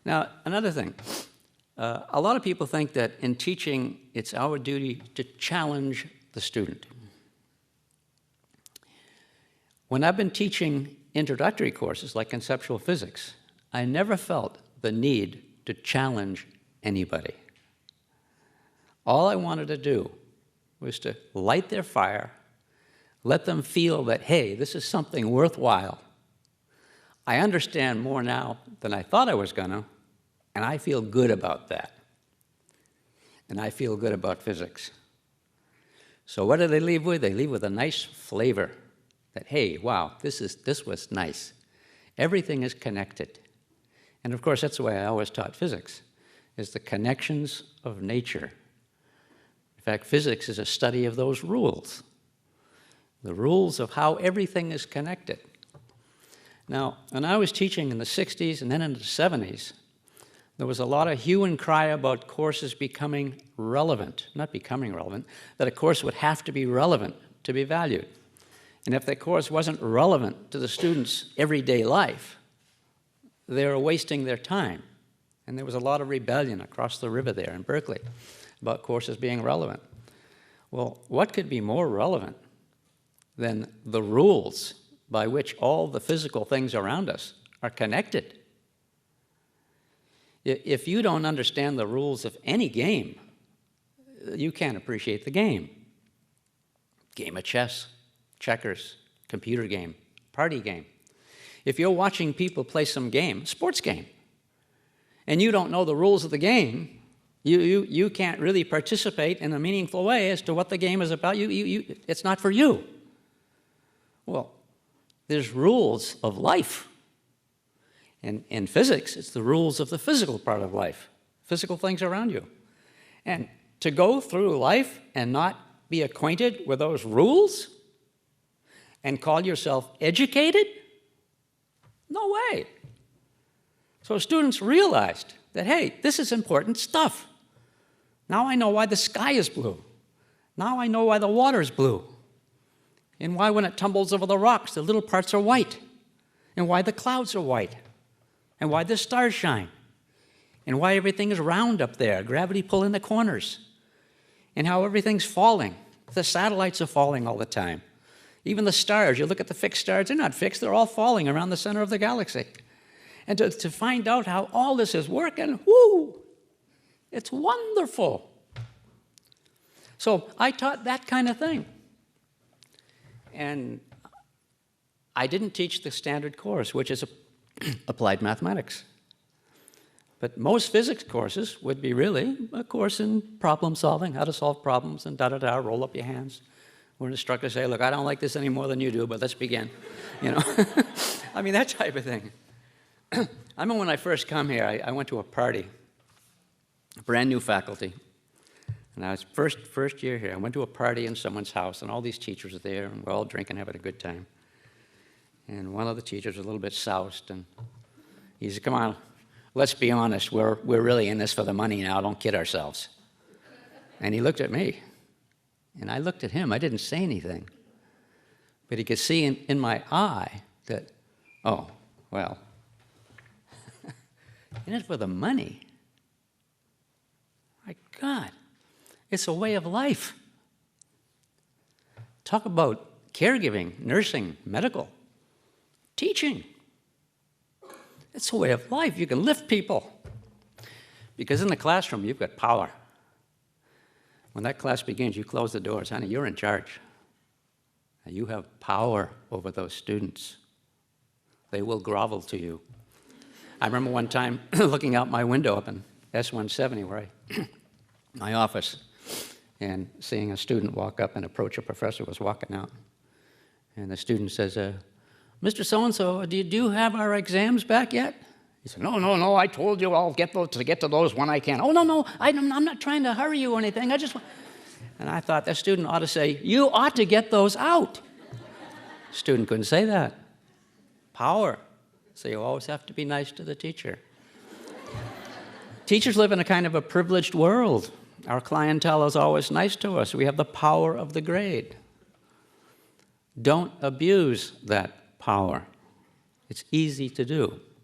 Now, another thing. A lot of people think that in teaching, it's our duty to challenge the student. When I've been teaching introductory courses like conceptual physics, I never felt the need to challenge anybody. All I wanted to do was to light their fire, let them feel that, hey, this is something worthwhile. I understand more now than I thought I was gonna, and I feel good about that. And I feel good about physics. So what do they leave with? They leave with a nice flavor that, hey, wow, this was nice. Everything is connected. And of course, that's the way I always taught physics, is the connections of nature. In fact, physics is a study of those rules, the rules of how everything is connected. Now, when I was teaching in the 60s and then in the 70s, there was a lot of hue and cry about courses becoming relevant, not becoming relevant, that a course would have to be relevant to be valued. And if that course wasn't relevant to the students' everyday life, they were wasting their time. And there was a lot of rebellion across the river there in Berkeley about courses being relevant. Well, what could be more relevant than the rules by which all the physical things around us are connected? If you don't understand the rules of any game, you can't appreciate the game. Game of chess, checkers, computer game, party game. If you're watching people play some game, sports game, and you don't know the rules of the game, you can't really participate in a meaningful way as to what the game is about. It's not for you. Well, there's rules of life. And in physics, it's the rules of the physical part of life, physical things around you. And to go through life and not be acquainted with those rules and call yourself educated? No way. So students realized that, hey, this is important stuff. Now I know why the sky is blue. Now I know why the water is blue. And why when it tumbles over the rocks, the little parts are white. And why the clouds are white. And why the stars shine. And why everything is round up there, gravity pull in the corners. And how everything's falling. The satellites are falling all the time. Even the stars, you look at the fixed stars, they're not fixed, they're all falling around the center of the galaxy. And to find out how all this is working, whoo, it's wonderful. So I taught that kind of thing. And I didn't teach the standard course, which is applied mathematics. But most physics courses would be really a course in problem solving, how to solve problems, and da-da-da, roll up your hands. Where an instructor say, look, I don't like this any more than you do, but let's begin. You know, I mean, that type of thing. I remember when I first come here, I went to a party, brand new faculty. And I was first year here. I went to a party in someone's house, and all these teachers were there, and we're all drinking, having a good time. And one of the teachers was a little bit soused, and he said, come on, let's be honest, we're really in this for the money now, don't kid ourselves. And he looked at me, and I looked at him. I didn't say anything. But he could see in my eye that, oh, well, in it for the money. My God, it's a way of life. Talk about caregiving, nursing, medical, teaching. It's a way of life. You can lift people. Because in the classroom, you've got power. When that class begins, you close the doors. Honey, you're in charge. You have power over those students. They will grovel to you. I remember one time looking out my window up in S170, where my office, and seeing a student walk up and approach a professor who was walking out. And the student says, Mr. So-and-so, do you have our exams back yet? He said, no, I told you I'll get to those when I can. Oh, no, I'm not trying to hurry you or anything. I just want... And I thought that student ought to say, you ought to get those out. Student couldn't say that. Power. So you always have to be nice to the teacher. Teachers live in a kind of a privileged world. Our clientele is always nice to us. We have the power of the grade. Don't abuse that power. It's easy to do.